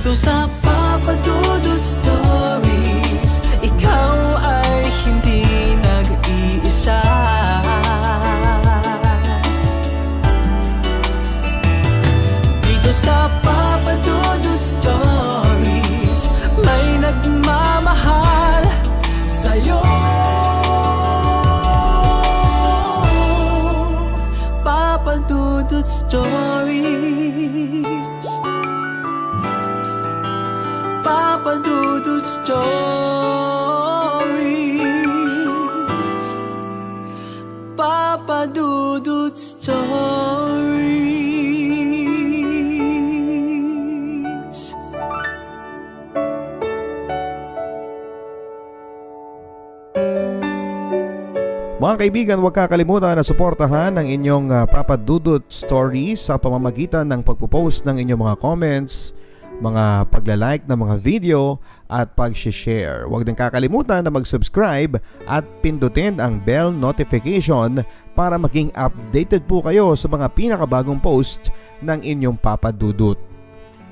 Dito sa Papa Dudut Stories, ikaw ay hindi nag-iisa. Dito sa Papa Dudut Stories, may nagmamahal sa'yo. Papa Dudut Stories, Papa Dudut Stories, Papa Dudut Stories. Mga kaibigan, huwag kakalimutan na suportahan ang inyong Papa Dudut Stories sa pamamagitan ng pagpo-post ng inyong mga comments, mga pagla-like ng mga video at pag-share. Huwag din kakalimutan na mag-subscribe at pindutin ang bell notification para maging updated po kayo sa mga pinakabagong post ng inyong Papa Dudut.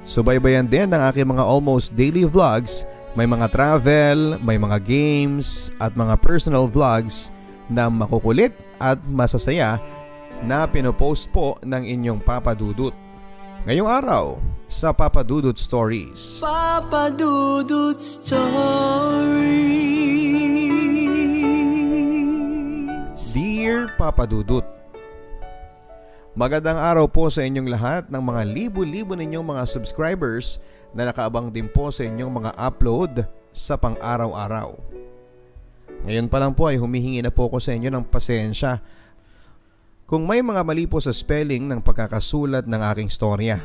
Subaybayan din ang aking mga almost daily vlogs. May mga travel, may mga games at mga personal vlogs na makukulit at masasaya na pinopost po ng inyong Papa Dudut. Ngayong araw sa Papa Dudut Stories. Papa Dudut Stories. Dear Papa Dudut, magandang araw po sa inyong lahat ng mga libo-libo ninyong mga subscribers na nakaabang din po sa inyong mga upload sa pang-araw-araw. Ngayon pa lang po ay humihingi na po ako sa inyo ng pasensya kung may mga mali po sa spelling ng pagkakasulat ng aking storya,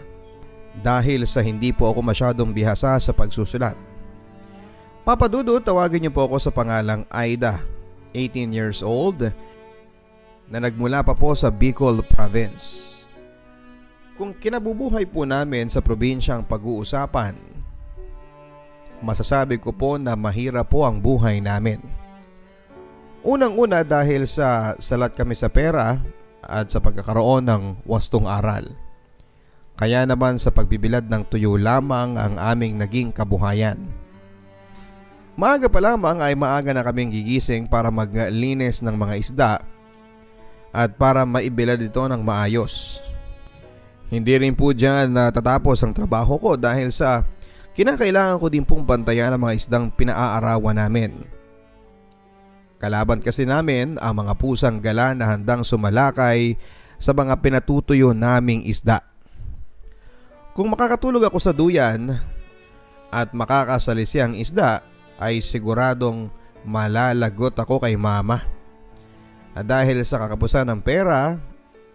dahil sa hindi po ako masyadong bihasa sa pagsusulat. Papa Dudut, tawagin niyo po ako sa pangalang Aida, 18 years old, na nagmula pa po sa Bicol Province. Kung kinabubuhay po namin sa probinsyang pag-uusapan, masasabi ko po na mahirap po ang buhay namin. Unang-una dahil sa salat kami sa pera at sa pagkakaroon ng wastong aral. Kaya naman sa pagbibilad ng tuyo lamang ang aming naging kabuhayan. Maaga pa lamang ay maaga na kaming gigising para maglinis ng mga isda at para maibilad ito ng maayos. Hindi rin po dyan natatapos ang trabaho ko dahil sa kinakailangan ko din pong bantayan ang mga isdang pinaaarawan namin. Kalaban kasi namin ang mga pusang gala na handang sumalakay sa mga pinatutuyo naming isda. Kung makakatulog ako sa duyan at makakasalisi ang isda, ay siguradong malalagot ako kay mama. At dahil sa kakapusan ng pera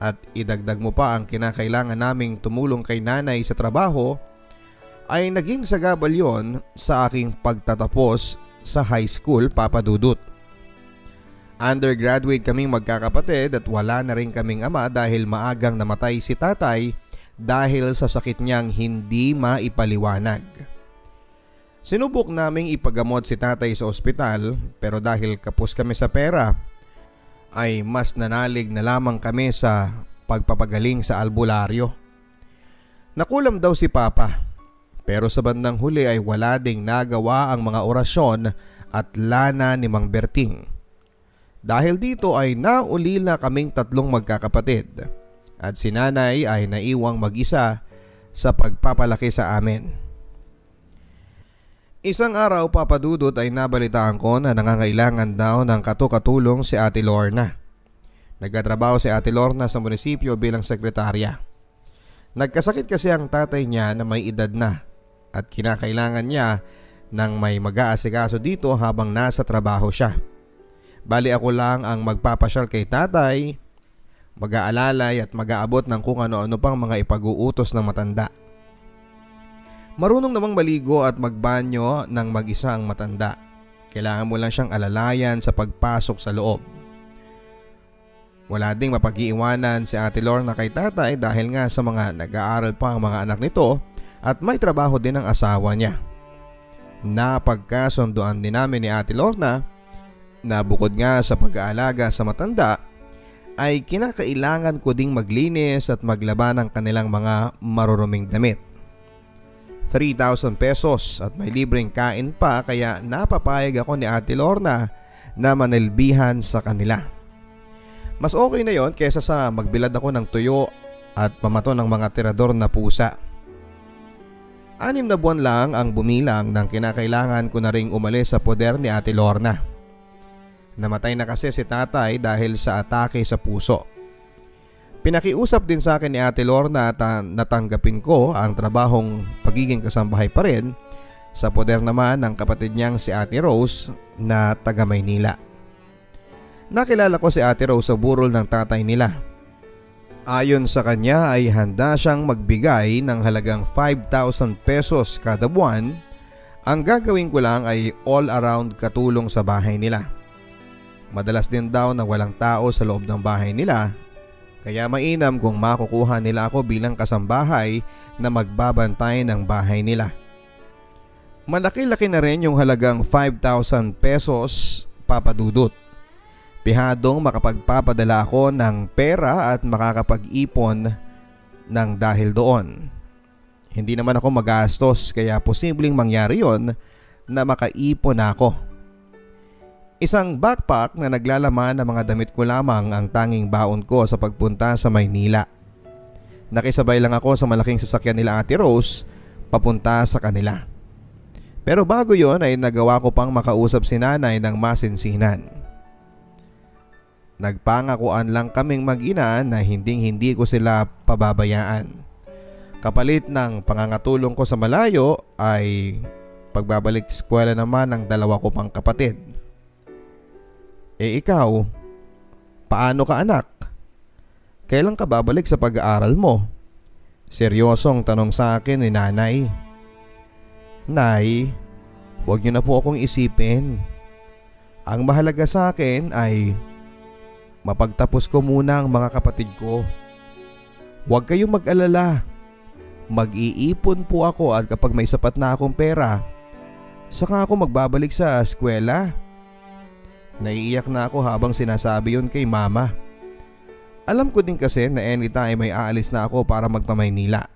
at idagdag mo pa ang kinakailangan naming tumulong kay nanay sa trabaho, ay naging sagabal yon sa aking pagtatapos sa high school, Papa Dudut. Undergraduate kaming magkakapatid at wala na rin kaming ama dahil maagang namatay si tatay dahil sa sakit niyang hindi maipaliwanag. Sinubok naming ipagamot si tatay sa ospital, pero dahil kapos kami sa pera, ay mas nanalig na lamang kami sa pagpapagaling sa albularyo. Nakulam daw si Papa, pero sa bandang huli ay wala ding nagawa ang mga orasyon at lana ni Mang Berting. Dahil dito ay naulila kaming tatlong magkakapatid at si nanay ay naiwang mag-isa sa pagpapalaki sa amin. Isang araw, Papa Dudut, ay nabalitaan ko na nangangailangan daw ng katukatulong si Ate Lorna. Nagtatrabaho si Ate Lorna sa munisipyo bilang sekretarya. Nagkasakit kasi ang tatay niya na may edad na at kinakailangan niya ng may mag-aasikaso dito habang nasa trabaho siya. Bali ako lang ang magpapasyal kay tatay, mag-aalalay at mag-aabot ng kung ano-ano pang mga ipag-uutos ng matanda. Marunong namang maligo at magbanyo ng mag-isa ang matanda. Kailangan mo lang siyang alalayan sa pagpasok sa loob. Wala ding mapag-iiwanan si Ate Lorna kay tatay dahil nga sa mga nag-aaral pa ang mga anak nito at may trabaho din ang asawa niya. Napagkasunduan din namin ni Ate Lorna na bukod nga sa pag-aalaga sa matanda, ay kinakailangan ko ding maglinis at maglaba ng kanilang mga maruruming damit. 3,000 pesos at may libreng kain pa, kaya napapayag ako ni Ate Lorna na manilbihan sa kanila. Mas okay na yon kesa sa magbilad ako ng tuyo at pamato ng mga tirador na pusa. 6 na buwan lang ang bumilang nang kinakailangan ko na ring umalis sa poder ni Ate Lorna. Namatay na kasi si tatay dahil sa atake sa puso. Pinakiusap din sa akin ni Ate Lorna at natanggapin ko ang trabahong pagiging kasambahay pa rin sa poder naman ng kapatid niyang si Ate Rose na taga Maynila. Nakilala ko si Ate Rose sa burol ng tatay nila. Ayon sa kanya ay handa siyang magbigay ng halagang 5,000 pesos kada buwan. Ang gagawin ko lang ay all around katulong sa bahay nila. Madalas din daw na walang tao sa loob ng bahay nila, kaya mainam kung makukuha nila ako bilang kasambahay na magbabantay ng bahay nila. Malaki-laki na rin yung halagang 5,000 pesos, Papa Dudut. Pihadong makapagpapadala ako ng pera at makakapag-ipon ng dahil doon. Hindi naman ako magastos, kaya posibleng mangyari yon na makaipon ako. Isang backpack na naglalaman ng mga damit ko lamang ang tanging baon ko sa pagpunta sa Maynila. Nakisabay lang ako sa malaking sasakyan nila Ate Rose papunta sa kanila. Pero bago yon ay nagawa ko pang makausap si nanay ng masinsinan. Nagpangakuan lang kaming mag-ina na hindi ko sila pababayaan. Kapalit ng pangangatulong ko sa malayo ay pagbabalik eskwela naman ng 2 ko pang kapatid. Ikaw, paano ka anak? Kailan ka babalik sa pag-aaral mo? Seryosong tanong sa akin ni nanay. Nay, huwag niyo na po akong isipin. Ang mahalaga sa akin ay mapagtapos ko muna ang mga kapatid ko. Huwag kayong mag-alala. Mag-iipon po ako at kapag may sapat na akong pera, saka ako magbabalik sa eskwela. Naiiyak na ako habang sinasabi yon kay mama. Alam ko din kasi na anytime may aalis na ako para magpa-Maynila.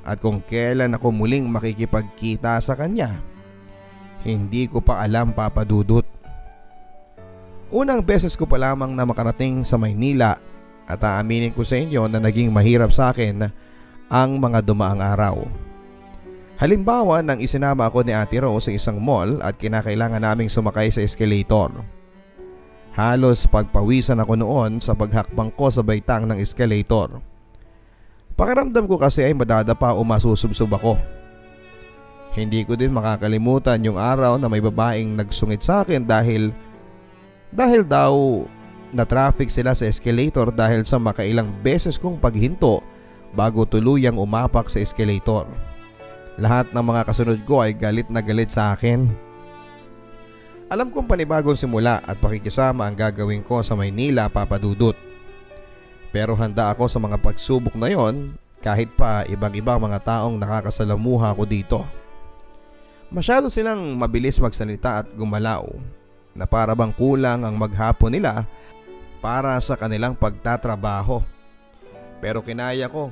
At kung kailan ako muling makikipagkita sa kanya, hindi ko pa alam, Papa Dudut. Unang beses ko pa lamang na makarating sa Maynila at aaminin ko sa inyo na naging mahirap sa akin ang mga dumaang araw. Halimbawa nang isinama ako ni Ate Rose sa isang mall at kinakailangan naming sumakay sa escalator. Halos pagpawisan ako noon sa paghakbang ko sa baitang ng escalator. Pakiramdam ko kasi ay madadapa o masusubsob ako. Hindi ko din makakalimutan yung araw na may babaeng nagsungit sa akin dahil daw na traffic sila sa escalator dahil sa makailang beses kong paghinto bago tuluyang umapak sa escalator. Lahat ng mga kasunod ko ay galit na galit sa akin. Alam kong panibagong simula at pakikisama ang gagawin ko sa Maynila, Papa Dudut. Pero handa ako sa mga pagsubok na yon kahit pa ibang-ibang mga taong nakakasalamuha ko dito. Masyado silang mabilis magsalita at gumalaw na para bang kulang ang maghapon nila para sa kanilang pagtatrabaho. Pero kinaya ko.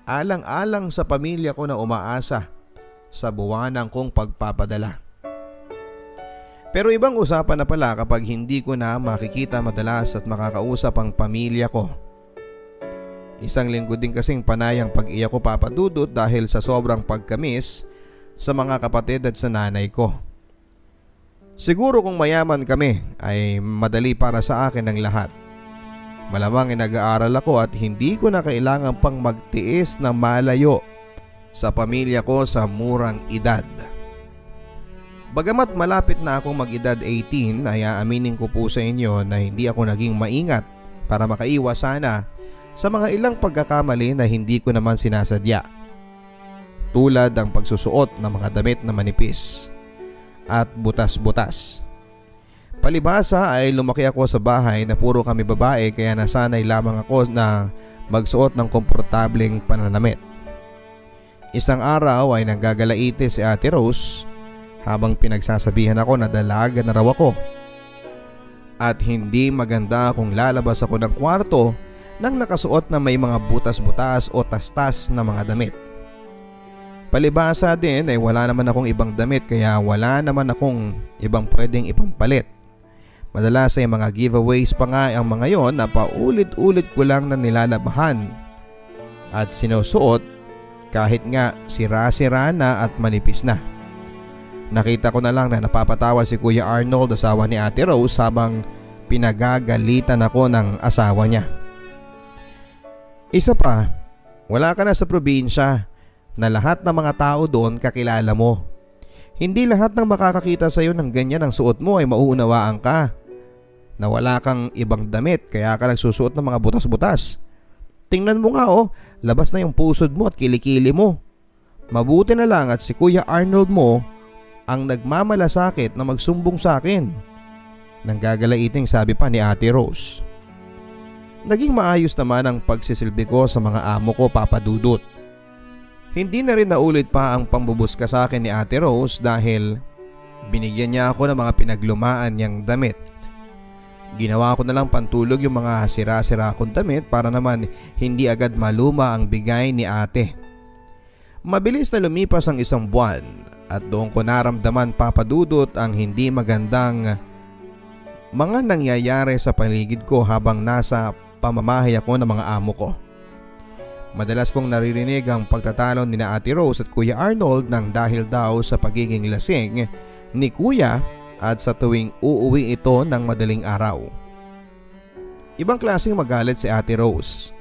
Alang-alang sa pamilya ko na umaasa sa buwanang kong pagpapadala. Pero ibang usapan na pala kapag hindi ko na makikita madalas at makakausap ang pamilya ko. Isang linggo din kasing panayang pag-iyak ko, Papa Dudut, dahil sa sobrang pagkamis sa mga kapatid at sa nanay ko. Siguro kung mayaman kami ay madali para sa akin ang lahat. Malamang nag-aaral ako at hindi ko na kailangan pang magtiis na malayo sa pamilya ko sa murang edad. Bagamat malapit na akong mag-edad 18 ay aaminin ko po sa inyo na hindi ako naging maingat para makaiwas sana sa mga ilang pagkakamali na hindi ko naman sinasadya. Tulad ang pagsusuot ng mga damit na manipis at butas-butas. Palibhasa ay lumaki ako sa bahay na puro kami babae kaya nasanay lamang ako na magsuot ng komportableng pananamit. Isang araw ay nanggagalaite si Ate Rose habang pinagsasabihan ako na dalaga na raw ako. At hindi maganda kung lalabas ako ng kwarto nang nakasuot na may mga butas-butas o tastas na mga damit. Palibasa din ay wala naman akong ibang damit kaya wala naman akong ibang pwedeng ipampalit. Madalas ay mga giveaways pa nga ang mga yon na paulit-ulit ko lang na nilalabahan at sinusuot kahit nga sira-sira na at manipis na. Nakita ko na lang na napapatawa si Kuya Arnold, asawa ni Ate Rose, habang pinagagalitan ako ng asawa niya. Isa pa, wala ka na sa probinsya na lahat ng mga tao doon kakilala mo. Hindi lahat ng makakakita sa iyo ng ganyan ang suot mo ay mauunawaan ka na wala kang ibang damit kaya ka nagsusuot ng mga butas-butas. Tingnan mo nga labas na yung pusod mo at kilikili mo. Mabuti na lang at si Kuya Arnold mo ang nagmamalasakit na magsumbong sa akin. Nanggagalaiting sabi pa ni Ate Rose. Naging maayos naman ang pagsisilbi ko sa mga amo ko, Papa Dudut. Hindi na rin naulit pa ang pambubuska sa akin ni Ate Rose dahil binigyan niya ako ng mga pinaglumaan niyang damit. Ginawa ko na lang pantulog yung mga sira-sira kong damit para naman hindi agad maluma ang bigay ni ate. Mabilis na lumipas ang isang buwan at doon ko naramdaman, Papa Dudut, ang hindi magandang mga nangyayari sa paligid ko habang nasa pamamahay ako ng mga amo ko. Madalas kong naririnig ang pagtatalo ni na Ate Rose at Kuya Arnold nang dahil daw sa pagiging lasing ni Kuya at sa tuwing uuwi ito ng madaling araw. Ibang klaseng magalit si Ate Rose.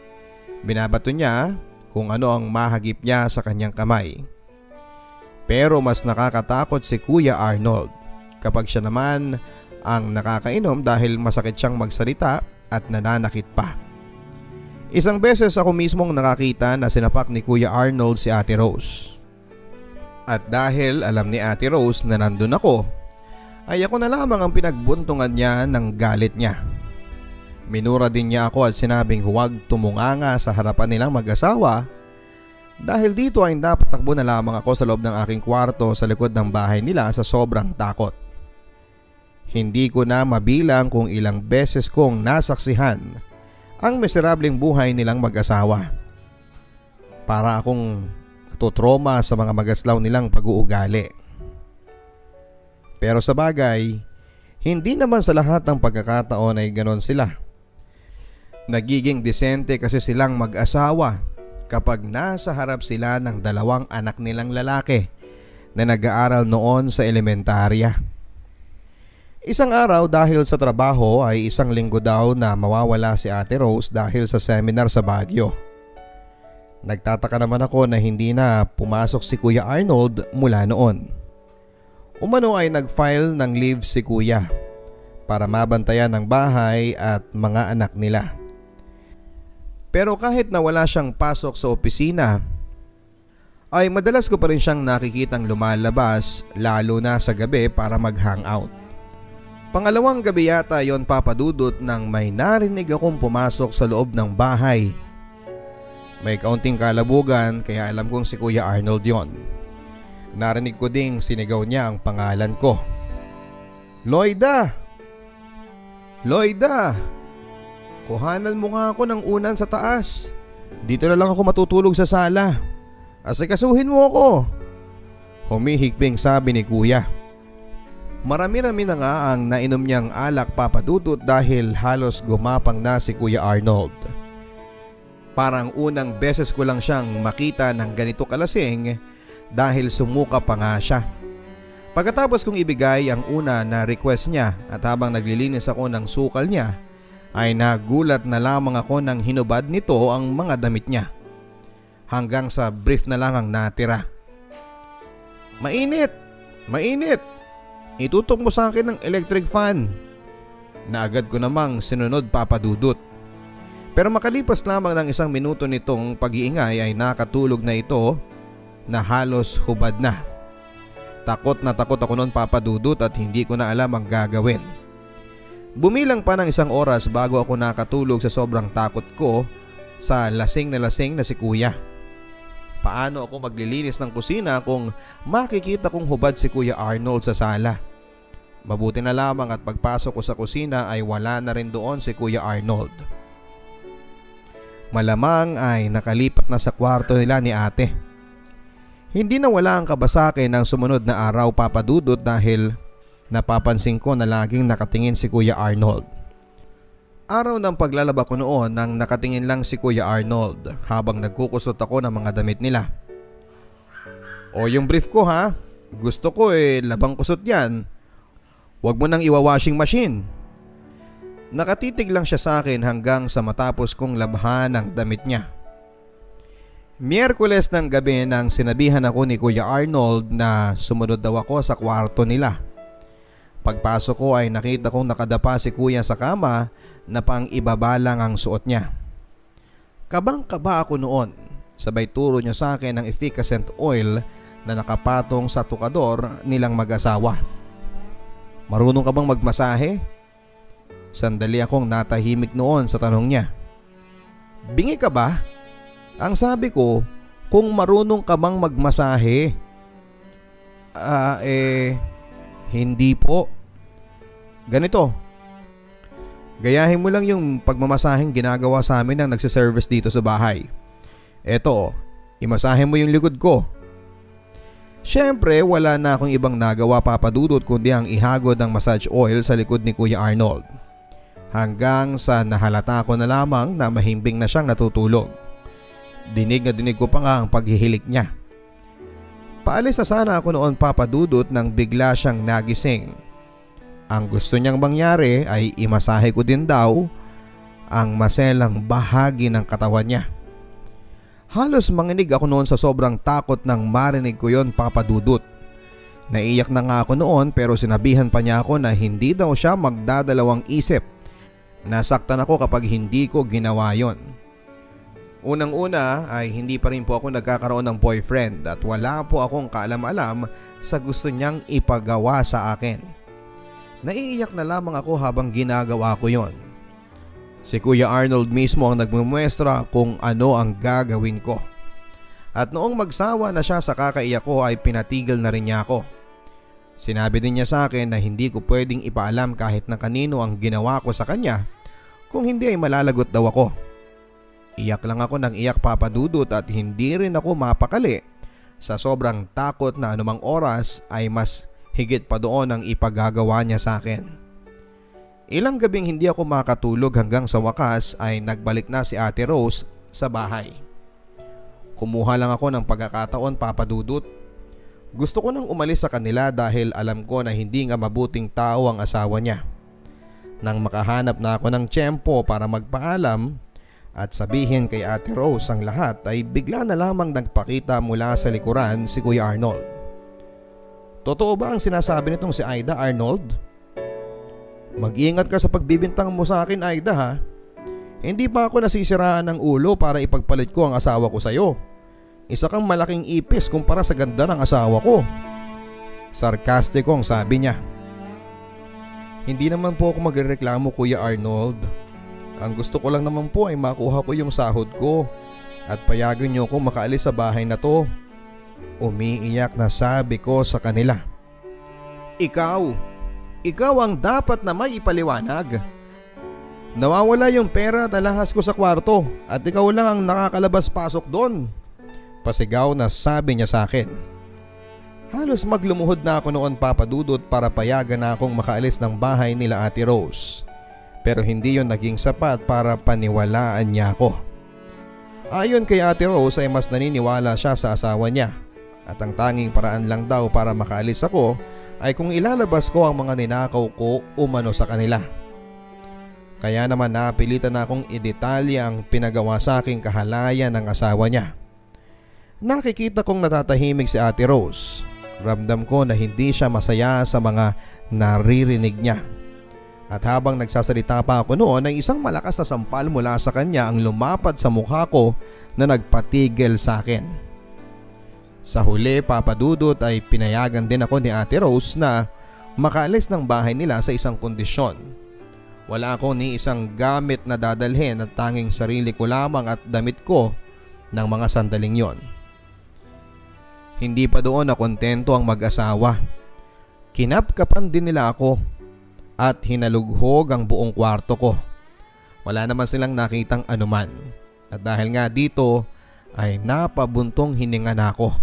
Binabato niya kung ano ang mahagip niya sa kanyang kamay. Pero mas nakakatakot si Kuya Arnold kapag siya naman ang nakakainom dahil masakit siyang magsalita at nananakit pa. Isang beses ako mismong nakakita na sinapak ni Kuya Arnold si Ate Rose. At dahil alam ni Ate Rose na nandun ako, ay ako na lamang ang pinagbuntungan niya ng galit niya. Minura din niya ako at sinabing huwag tumunganga sa harapan nilang mag-asawa dahil dito ay dapat takbo na lamang ako sa loob ng aking kwarto sa likod ng bahay nila sa sobrang takot. Hindi ko na mabilang kung ilang beses kong nasaksihan ang miserableng buhay nilang mag-asawa. Para akong natutroma sa mga magaslaw nilang pag-uugali. Pero sa bagay, hindi naman sa lahat ng pagkakataon ay ganon sila. Nagiging disente kasi silang mag-asawa kapag nasa harap sila ng dalawang anak nilang lalaki na nag-aaral noon sa elementarya. Isang araw dahil sa trabaho ay isang linggo daw na mawawala si Ate Rose dahil sa seminar sa Baguio. Nagtataka naman ako na hindi na pumasok si Kuya Arnold mula noon. Umano ay nag-file ng leave si Kuya para mabantayan ang bahay at mga anak nila. Pero kahit na wala siyang pasok sa opisina, ay madalas ko pa rin siyang nakikitang lumalabas lalo na sa gabi para mag-hangout. Pangalawang gabi yata yon, Papa Dudut, nang may narinig akong pumasok sa loob ng bahay. May kaunting kalabugan kaya alam kong si Kuya Arnold yon. Narinig ko ding sinigaw niya ang pangalan ko. Loida! Loida! Kuhanan mo nga ako ng unan sa taas. Dito na lang ako matutulog sa sala. Asikasuhin mo ako. Humihikbing sabi ni Kuya. Marami-rami na nga ang nainom niyang alak, Papa Dudut, dahil halos gumapang na si Kuya Arnold. Parang unang beses ko lang siyang makita ng ganito kalasing dahil sumuka pa nga siya. Pagkatapos kong ibigay ang una na request niya at habang naglilinis ako ng sukal niya, ay nagulat na lamang ako nang hinubad nito ang mga damit niya. Hanggang sa brief na lang ang natira. Mainit! Mainit! Itutok mo sa akin ng electric fan. Na agad ko namang sinunod, Papa Dudut. Pero makalipas lamang ng isang minuto nitong pag-iingay ay nakatulog na ito na halos hubad na. Takot na takot ako noon, Papa Dudut, at hindi ko na alam ang gagawin. Bumilang pa ng isang oras bago ako nakatulog sa sobrang takot ko sa lasing na si Kuya. Paano ako maglilinis ng kusina kung makikita kong hubad si Kuya Arnold sa sala? Mabuti na lamang at pagpasok ko sa kusina ay wala na rin doon si Kuya Arnold. Malamang ay nakalipat na sa kwarto nila ni ate. Hindi na wala ang kaba sa akin ng sumunod na araw, Papa Dudut, dahil napapansin ko na laging nakatingin si Kuya Arnold. Araw ng paglalaba ko noon nang nakatingin lang si Kuya Arnold habang nagkukusot ako ng mga damit nila. O yung brief ko ha, gusto ko labang kusot yan. Huwag mo nang iwa-washing machine. Nakatitig lang siya sa akin hanggang sa matapos kong labhan ang damit niya. Miyerkules ng gabi nang sinabihan ako ni Kuya Arnold na sumunod daw ako sa kwarto nila. Pagpasok ko ay nakita kong nakadapa si Kuya sa kama na pang ibaba lang ang suot niya. Kabang-kaba ako noon, sabay turo niya sa akin ng efficacent oil na nakapatong sa tukador nilang mag-asawa. Marunong ka bang magmasahe? Sandali akong natahimik noon sa tanong niya. Bingi ka ba? Ang sabi ko, kung marunong ka bang magmasahe? Hindi po. Ganito, gayahin mo lang yung pagmamasaheng ginagawa sa amin ng nagsiservice dito sa bahay. Eto, imasahe mo yung likod ko. Siyempre, wala na akong ibang nagawa, Papa Dudut, kundi ang ihagod ng massage oil sa likod ni Kuya Arnold. Hanggang sa nahalata ko na lamang na mahimbing na siyang natutulog. Dinig na dinig ko pa nga ang paghihilik niya. Paalis na sana ako noon, Papa Dudut, nang bigla siyang nagising. Ang gusto niyang mangyari ay imasahe ko din daw ang maselang bahagi ng katawan niya. Halos manginig ako noon sa sobrang takot nang marinig ko yon, Papa Dudut. Naiyak na nga ako noon pero sinabihan pa niya ako na hindi daw siya magdadalawang isip. Nasaktan ako kapag hindi ko ginawa yon. Unang-una ay hindi pa rin po ako nagkakaroon ng boyfriend at wala po akong kaalam-alam sa gusto niyang ipagawa sa akin. Naiiyak na lamang ako habang ginagawa ko yon. Si Kuya Arnold mismo ang nagmumuestra kung ano ang gagawin ko. At noong magsawa na siya sa kakaiyak ko ay pinatigil na rin niya ako. Sinabi din niya sa akin na hindi ko pwedeng ipaalam kahit na kanino ang ginawa ko sa kanya, kung hindi ay malalagot daw ako. Iyak lang ako ng iyak, Papa Dudut, at hindi rin ako mapakali sa sobrang takot na anumang oras ay mas higit pa doon ang ipagagawa niya sa akin. Ilang gabing hindi ako makatulog hanggang sa wakas ay nagbalik na si Ate Rose sa bahay. Kumuha lang ako ng pagkakataon, Papa Dudut. Gusto ko nang umalis sa kanila dahil alam ko na hindi nga mabuting tao ang asawa niya. Nang makahanap na ako ng tiyempo para magpaalam at sabihin kay Ate Rose ang lahat ay bigla na lamang nagpakita mula sa likuran si Kuya Arnold. Totoo ba ang sinasabi nitong si Aida, Arnold? Mag-iingat ka sa pagbibintang mo sa akin, Aida, ha? Hindi pa ako nasisiraan ng ulo para ipagpalit ko ang asawa ko sa'yo. Isa kang malaking ipis kumpara sa ganda ng asawa ko. Sarkastikong sabi niya. Hindi naman po ako magreklamo, Kuya Arnold. Ang gusto ko lang naman po ay makuha ko yung sahod ko at payagan niyo ko makaalis sa bahay na to. Umiiyak na sabi ko sa kanila. Ikaw ang dapat na may ipaliwanag. Nawawala yung pera at alahas ko sa kwarto at ikaw lang ang nakakalabas-pasok doon. Pasigaw na sabi niya sa akin. Halos maglumuhod na ako noon, Papa Dudut, para payagan na akong makaalis ng bahay nila Ate Rose. Pero hindi yon naging sapat para paniwalaan niya ako. Ayon kay Ate Rose ay mas naniniwala siya sa asawa niya. At ang tanging paraan lang daw para makaalis ako ay kung ilalabas ko ang mga ninakaw ko umano sa kanila. Kaya naman napilitan na akong idetalya ang pinagawa sa aking kahalayan ng asawa niya. Nakikita kong natatahimik si Ate Rose. Ramdam ko na hindi siya masaya sa mga naririnig niya. At habang nagsasalita pa ako noon ay isang malakas na sampal mula sa kanya ang lumapad sa mukha ko na nagpatigil sa akin. Sa huli, Papa Dudut, ay pinayagan din ako ni Ate Rose na makaalis ng bahay nila sa isang kondisyon. Wala ako ni isang gamit na dadalhin at tanging sarili ko lamang at damit ko ng mga sandaling yon. Hindi pa doon na kontento ang mag-asawa. Kinapkapan din nila ako at hinalughog ang buong kwarto ko. Wala naman silang nakitang anuman. At dahil nga dito ay napabuntong hininga na ako.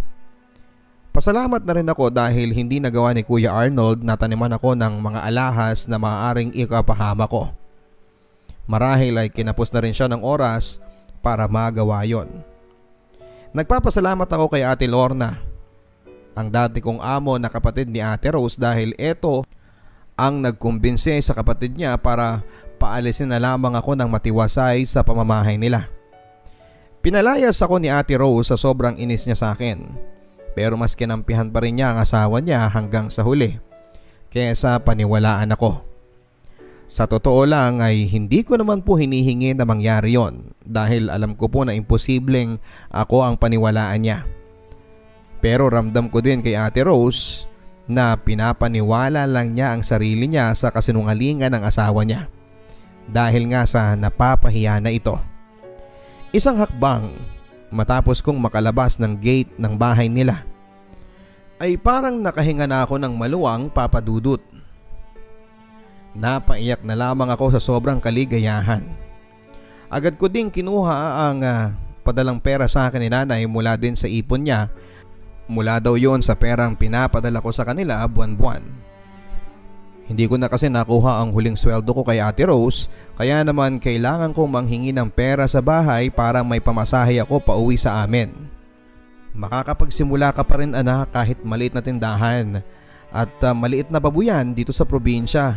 Pasalamat na rin ako dahil hindi nagawa ni Kuya Arnold na taniman ako ng mga alahas na maaaring ikapahama ko. Marahil ay kinapos na rin siya ng oras para magawa yon. Nagpapasalamat ako kay Ate Lorna, ang dati kong amo na kapatid ni Ate Rose, dahil ito ang nagkumbinse sa kapatid niya para paalisin na lamang ako ng matiwasay sa pamamahay nila. Pinalayas ako ni Ate Rose sa sobrang inis niya sa akin. Pero mas kinampihan pa rin niya ang asawa niya hanggang sa huli, kaysa paniwalaan ako. Sa totoo lang ay hindi ko naman po hinihingi na mangyari yon dahil alam ko po na imposibleng ako ang paniwalaan niya. Pero ramdam ko din kay Ate Rose na pinapaniwala lang niya ang sarili niya sa kasinungalingan ng asawa niya dahil nga sa napapahiya na ito. Isang hakbang matapos kong makalabas ng gate ng bahay nila ay parang nakahinga na ako ng maluwang, Papa Dudut. Napaiyak na lamang ako sa sobrang kaligayahan. Agad ko ding kinuha ang padalang pera sa akin ni nanay mula din sa ipon niya. Mula daw yon sa perang pinapadala ko sa kanila buwan-buwan. Hindi ko na kasi nakuha ang huling sweldo ko kay Ate Rose, kaya naman kailangan kong manghingi ng pera sa bahay para may pamasahe ako pauwi sa amin. Makakapagsimula ka pa rin anak kahit maliit na tindahan at maliit na babuyan dito sa probinsya.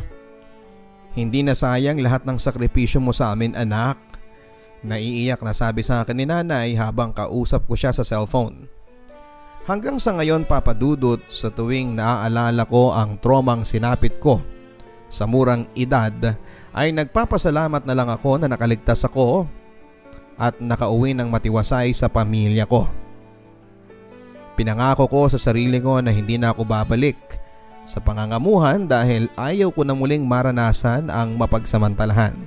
Hindi na sayang lahat ng sakripisyo mo sa amin anak. Naiiyak na sabi sa akin ni nanay habang kausap ko siya sa cellphone. Hanggang sa ngayon, Papa Dudut, sa tuwing naaalala ko ang traumang sinapit ko sa murang edad, ay nagpapasalamat na lang ako na nakaligtas ako at nakauwi ng matiwasay sa pamilya ko. Pinangako ko sa sarili ko na hindi na ako babalik sa pangangamuhan dahil ayaw ko na muling maranasan ang mapagsamantalahan.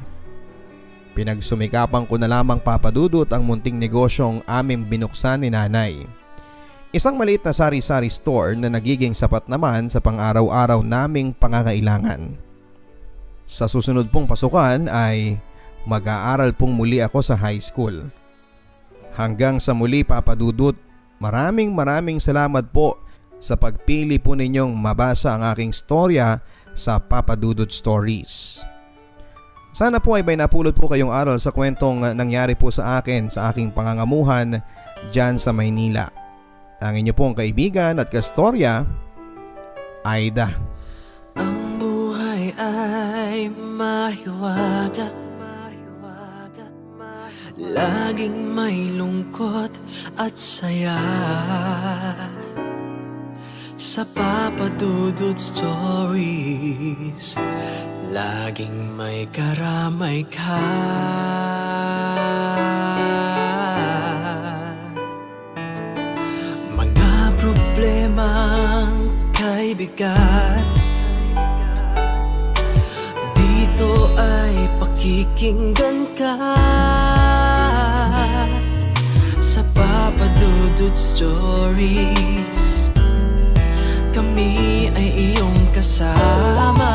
Pinagsumikapan ko na lamang, Papa Dudut, ang munting negosyong aming binuksan ni nanay. Isang maliit na sari-sari store na nagiging sapat naman sa pang-araw-araw naming pangangailangan. Sa susunod pong pasukan ay mag-aaral pong muli ako sa high school. Hanggang sa muli, Papa Dudut, maraming salamat po sa pagpili po ninyong mabasa ang aking storya sa Papa Dudut Stories. Sana po ay may napulot po kayong aral sa kwentong nangyari po sa akin sa aking pangangamuhan dyan sa Maynila. Ang inyo pong kaibigan at kastorya, Aida. Ang buhay ay mahiwaga, laging may lungkot at saya. Sa Papa Dudut Stories, laging may karamay ka. Problemang kay bigat, dito ay pakikinggan ka. Sa Papa Dudut Stories, kami ay iyong kasama.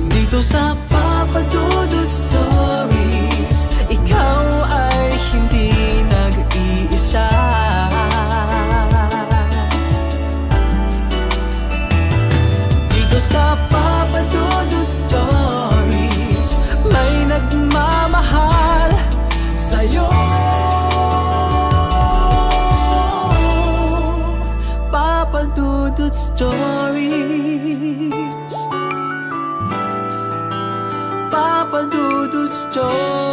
Dito sa Papa Dudut Stories, ikaw ay hindi nag-iisa. Dito sa Papa Dudut Stories, may nagmamahal sa'yo. Papa Dudut Stories, Papa Dudut Stories.